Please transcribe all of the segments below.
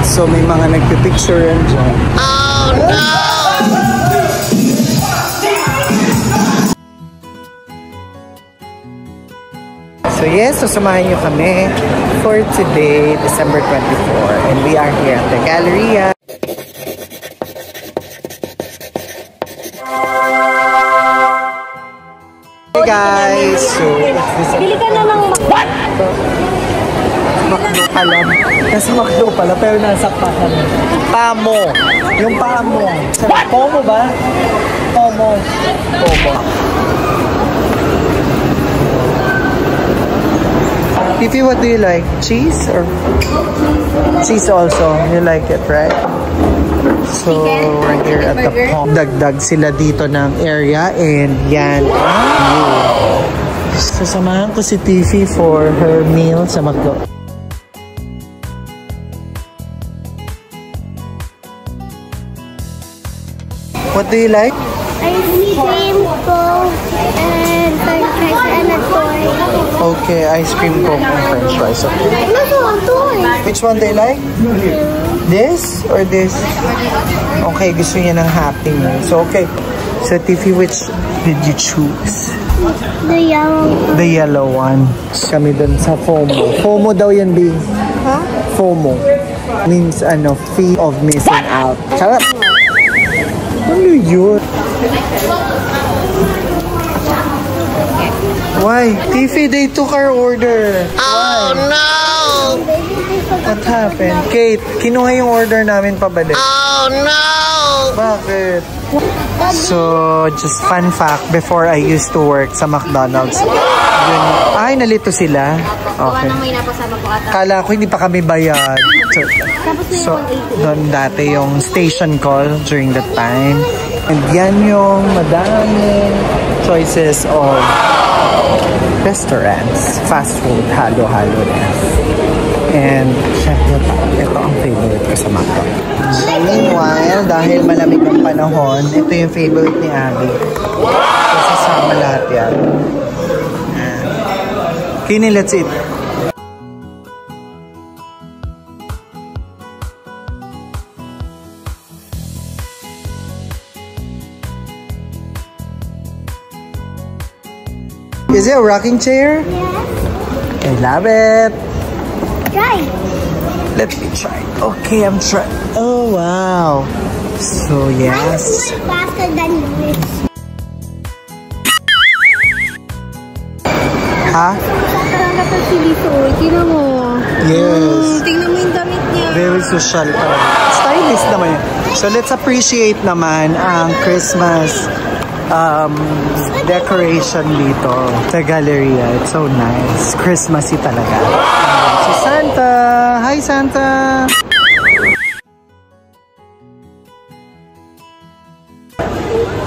So may mga nagpipicture yan dyan. Oh no! So yes, sasamahan nyo kami for today, December 24. And we are here at the Galleria. Hey guys! So, Bili ka na ng Macdo pala. Nasa Macdo pala, pero nasa pa kami. Pamo! Yung pamo. Pomo ba? Pomo. Pomo. Fifi, what do you like? Cheese or? Cheese also. You like it, right? So, we're here at the pond. Dagdag sila dito ng area and yan. So, samahan ko si Tiffy for her meal sa Macdo. What do you like? ice cream, Coke, and french fries, and a toy. Okay, ice cream, Coke, and french fries. Okay. Also a toy. Which one they like? This or this? Okay, gusto niya ng Happy Meal. So, okay. So, Tiffy, which did you choose? The yellow one. The yellow one. Kami dun sa FOMO. FOMO daw yan, B. Huh? FOMO. Means, fear of missing out. Charap! Ano yun? Why? Tiffy, they took our order. Oh, no! What happened? Kate, kinuha yung order namin pabalik. Oh, no! Bakit? So, just fun fact, before I used to work sa McDonald's, ay, nalito sila. Okay. Kala ko hindi pa kami bayad. So, doon dati yung station call during that time. And yan yung madaming choices of restaurants, fast food, halo-halo na. And, syempre pa, ito ang favorite ko sa McDonald's. Meanwhile, dahil malamig ang panahon, ito yung favorite ni Abby. So, sasama lahat yan. Kini, let's eat. Is it a rocking chair? Yes. I love it. Try. Let me try. Okay, I'm trying. Oh, wow. So, yes. Mine is faster than yours. Ha? Parang napag-silito. Tingnan mo. Yes. Tingnan mo yung damit niya. Very social ka. Stylish naman yun. So, let's appreciate naman ang Christmas decoration dito sa Galleria. It's so nice. Christmassy talaga. Si Santa! Hi, Santa!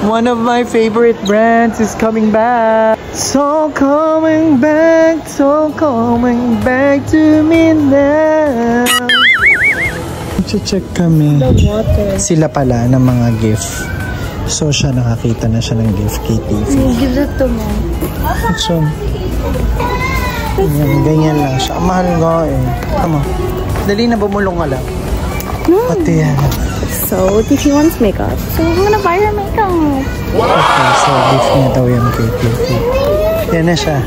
One of my favorite brands is coming back. So coming back to me now. Check kami. Sila pala ng mga gift. So siya nakakita na siya ng gift kay TV. Give that to mo. So, ganyan lang siya. Ang mahal nga eh. Tama. Dali na, bumulong ka lang. Pati yan. So, if she wants makeup, so I'm gonna buy her makeup. Okay, so gift niya daw yan kay TV. Yan na siya.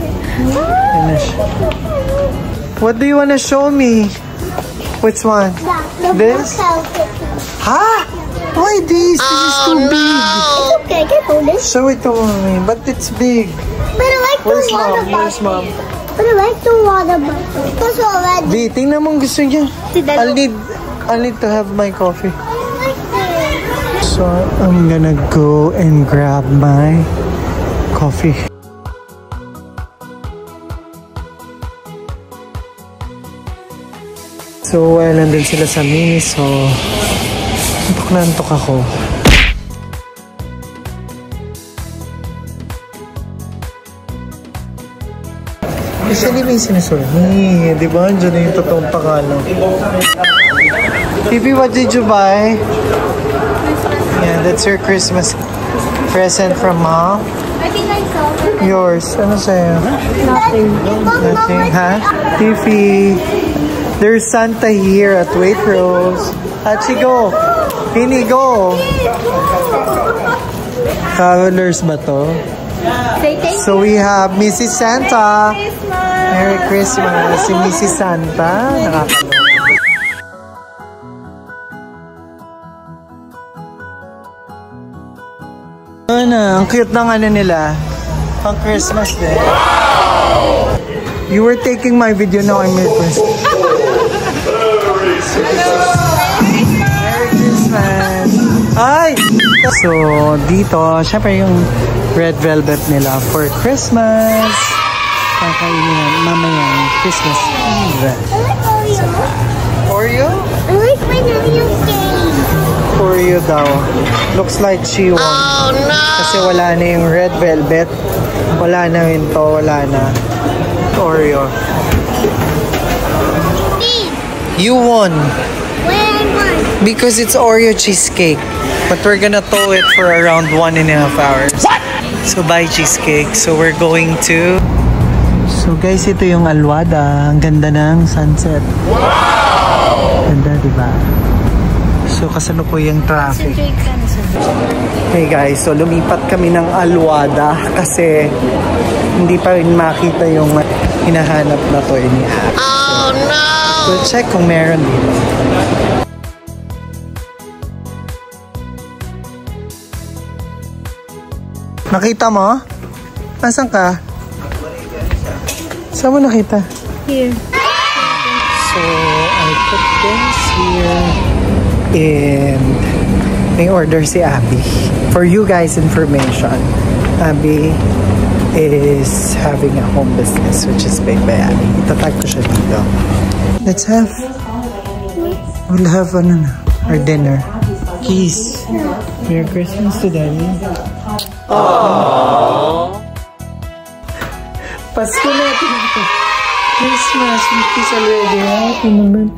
Yan na siya. What do you wanna show me? Which one? This? Ha? Why this? This is too big. It's okay, I can hold it. Show it to me, but it's big. But I like Where's the mom? water Where's mom? bottle. But I like the water bottle. Because already. Di, tingnan mong gusto niya. I'll need to have my coffee. So, I'm gonna go and grab my coffee. So, nandun sila sa Miniso. Antok na antok ako. Usually may sinusunod. Di ba? Diyan na yung totoong pangalan. Pipi, what did you buy? Yeah, that's your Christmas present from Mom. I think I saw. Yours. Ano sa'yo? Nothing. Nothing, ha? Tiffy, There's Santa here at Waitrose. Hachi, go! Pini, go! Travelers ba to? So we have Mrs. Santa. Merry Christmas. Si Mrs. Santa. Nakakaloka. Ang cute ng ano nila. Pang Christmas din. You were taking my video, now I'm your Christmas. Merry Christmas! Ay! So, dito, syempre yung red velvet nila for Christmas. Kakainin mamaya Christmas Eve. Oreo? I like vanilla cake. Oreo daw. Looks like she won. Oh no! Kasi wala na yung red velvet. Wala na yun to. Wala na. Oreo. You won. Why I won? Because it's Oreo cheesecake. But we're gonna tow it for around 1.5 hours. What? So buy cheesecake. So we're going to... So guys, ito yung Alwada. Ang ganda ng sunset. Wow! Ganda, diba? So kasalukuyang traffic. Hey guys, so lumipat kami ng Alwada kasi hindi pa rin makita yung hinahanap na toy ni Abby. Oh no! We'll check kung meron dito. Nakita mo? Nasaan ka? Saan mo nakita? Here. So, I put this here and may order si Abby. For you guys information, Abby is having a home business which is paid by Abby. Itatag ko siya dito. We'll have our dinner. Keys. Merry Christmas to Daddy. Aww. Pasko natin ito. Christmas, with kiss already. Happy naman.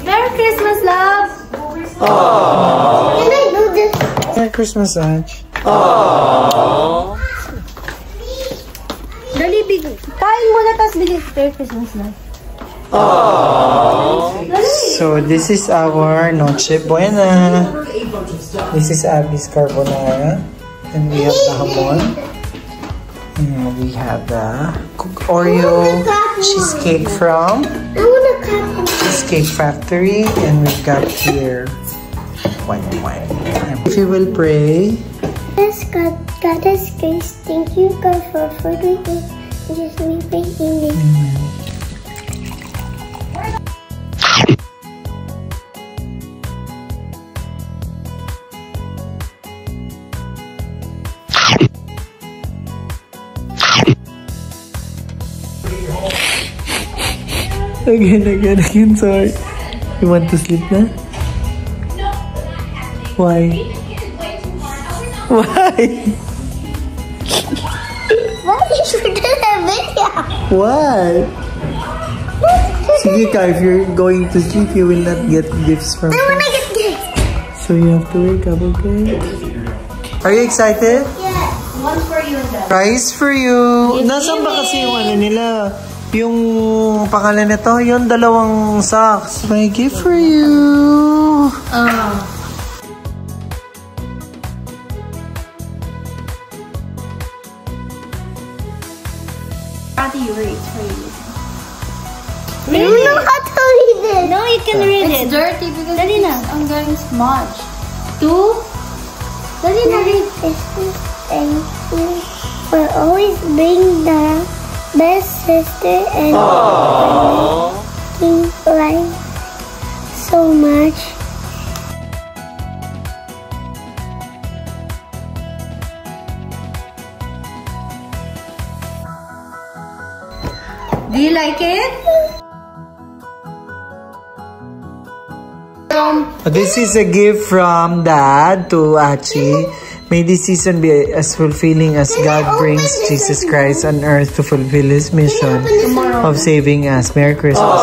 Merry Christmas, love. Aww. Can I do this? Merry Christmas, Ange. Aww. Dali, kain muna, tapos bigay. Merry Christmas, love. Aww. So this is our Noche Buena. This is Abby's carbonara. And we have the hamon. And we have the Oreo cheesecake from Cheesecake Factory. And we've got here wine. If you will pray. Yes, God is grace. Thank you, God, for food we eat. Just me thanking you. Again, sorry. You want to sleep na? Why? Why? Why did you do that video? Why? Sige ka, if you're going to sleep, you will not get gifts from I wanna get gifts. So you have to wake up, okay? Are you excited? Yes. One for you and that. Prize for you. Nasaan ba kasi yung ano nila? Yung pangalan nito, yung dalawang socks. My gift for you. How do you read? You know how to read it. No, you can read it. It's dirty because I'm getting smudged. 2. Dali na read. Thank you for always being the best sister and making life so much. Do you like it? This is a gift from Dad to Achi. May this season be as fulfilling as God brings Jesus Christ on earth to fulfill His mission of saving us. Merry Christmas.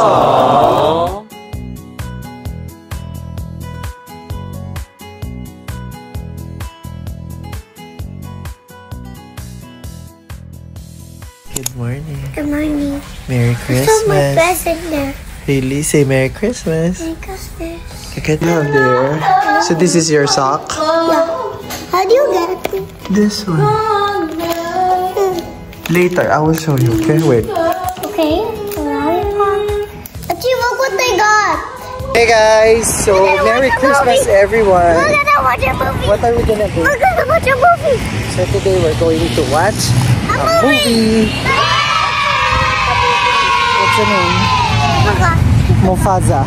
Good morning. Good morning. Merry I saw my Christmas. present there. Really? Say Merry Christmas. Merry Christmas. Look at now there. So this is your sock? Yeah. How do you get it? This one. Later, I will show you. Okay, wait. Okay. Achie, look what they got. Hey guys, so Merry Christmas everyone. We're gonna watch a movie. What are we gonna do? We're gonna watch a movie. So today we're going to watch a movie. What's the name? Mufasa.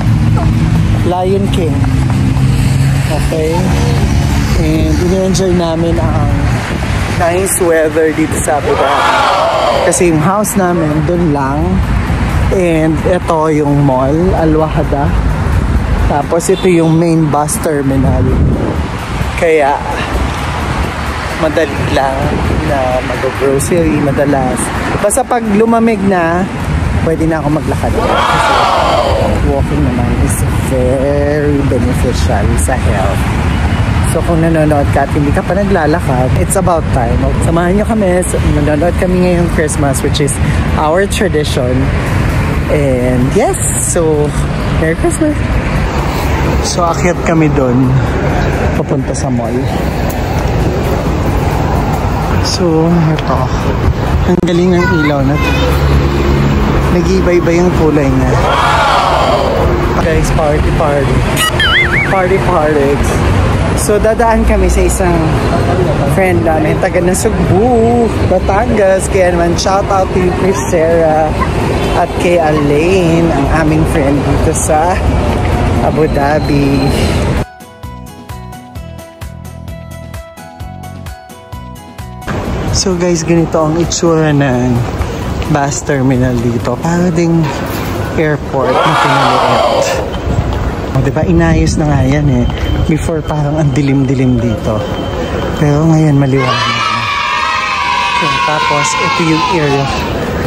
Lion King. Okay. And in-enjoy namin ang nice weather dito sa Abu Dhabi. Kasi yung house namin dun lang. And ito yung mall, Al Wahda. Tapos ito yung main bus terminal. Kaya madali lang na mag-grocery madalas. Basta pag lumamig na, pwede na ako maglakad. Kasi walking naman is very beneficial sa health. So kung nanonood ka at hindi ka pa naglalakad, it's about time. Samahan nyo kami. So, nanonood kami ngayong Christmas, which is our tradition. And yes, so Merry Christmas! So akyat kami doon, papunta sa mall. So ito, ang galing ng ilaw na ito. Nag-iiba-iba yung kulay niya. Guys, party. So dadaan kami sa isang friend namin, taga Nasugbu, Batangas. Kaya naman shout out to Chris Sarah at kay Alain, ang aming friend dito sa Abu Dhabi. So guys, ganito ang itsura ng bus terminal dito. Para ding airport na pinaliit. O diba, inayos na nga yan eh. Before parang ang dilim-dilim dito. Pero ngayon maliwanag na. Okay, tapos ito yung area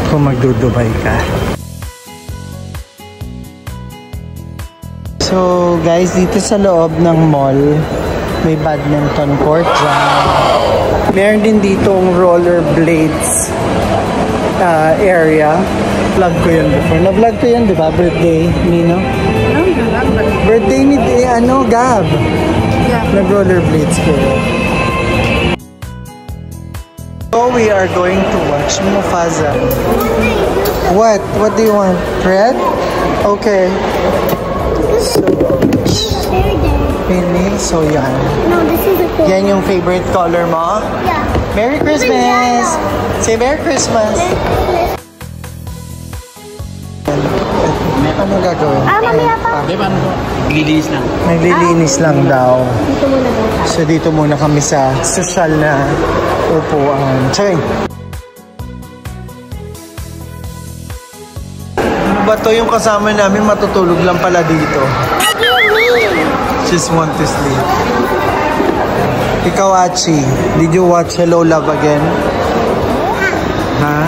kung magdudubay ka. So guys, dito sa loob ng mall, may badminton court dyan. Meron din ditong rollerblades area. Vlog ko yun before. Na-vlog ko yun, di ba? Birthday, Nino? Birthday ni Gab. Yeah. Nag-rollerblades ko. So we are going to watch Mufasa. What? What do you want? Red? Okay. So, really? So yan. No, this is the cool. Yan yung favorite color mo? Yeah. Merry Christmas! Say Merry Christmas! Ano gagawin? Mamaya pa. Naglilinis lang. Naglilinis lang daw. Dito muna daw. So dito muna kami sa social na upuan. Charing! Ano ba to yung kasama namin matutulog lang pala dito? What do you mean? Just want to sleep. Ikaw, Achi, did you watch Hello Love Again? Ha?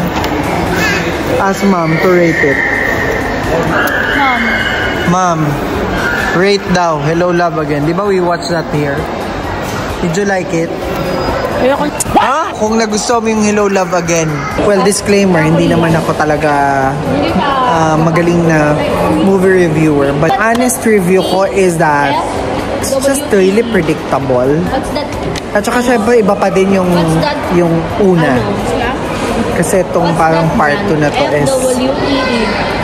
Ask mom to rate it. Mom, rate daw Hello Love Again. Di ba we watched that here? Did you like it? Ha? Kung nagustuhan mo yung Hello Love Again. Well, disclaimer, hindi naman ako talaga magaling na movie reviewer. But honest review ko is that it's just really predictable. At saka syempre iba pa din yung una. Kasi itong parang part 2 na to is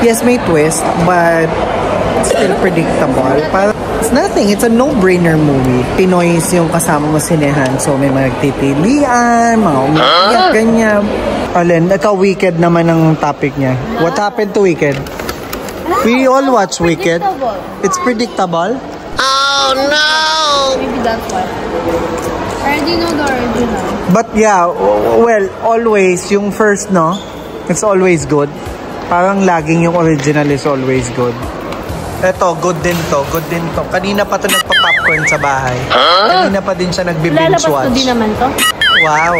yes, may twist, but still predictable. Parang it's nothing. It's a no-brainer movie. Pinoy yung kasama mo sinehan. So may mga nagtitilian, mga umiiyak, ganyan. Alin, ito Wicked naman ang topic niya. What happened to Wicked? We all watch Wicked. It's predictable. Oh no! Maybe that's why. I already know the original. But yeah, well, always, yung first, no? It's always good. Parang laging yung original is always good. Eto, good din to. Good din to. Kanina pa to nagpa-popcorn sa bahay. Kanina pa din siya nagbi-binge watch. Lalabas ko din naman to. Wow.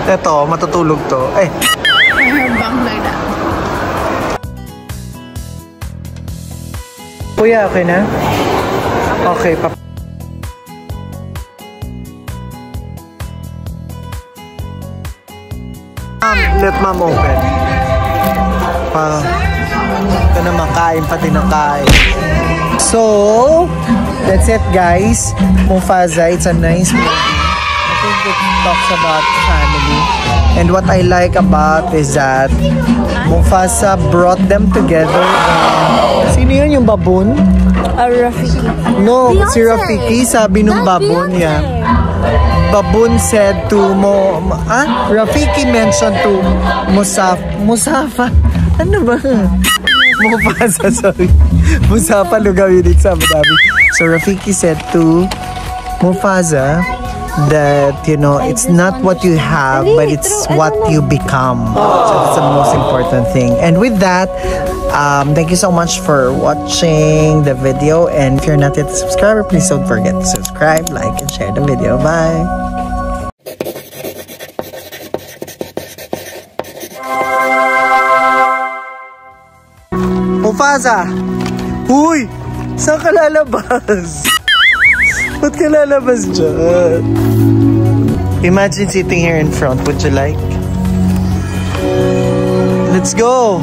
Eto, matutulog to. Eh. Bang like that. Kuya, okay na? Okay, let mom open. Ito naman, kain pati ng kain. So, that's it guys. Mufasa, it's a nice movie. I think it talks about family. And what I like about is that Mufasa brought them together. Sino yun, yung baboon? Rafiki. No, si Rafiki, sabi nung baboon niya. Baboon said to Rafiki mentioned to Musafa. Ano ba? Mufasa, sorry. Musafa, lugaw yun dito sa Abu Dhabi. So Rafiki said to Mufasa that, you know, it's not what you have, but it's what you become. So that's the most important thing. And with that, thank you so much for watching the video. And if you're not yet a subscriber, please don't forget to subscribe, like, and share the video. Bye! Mufasa! Huy! Saan ka lalabas? Ba't ka lalabas dyan? Imagine sitting here in front. Would you like? Let's go!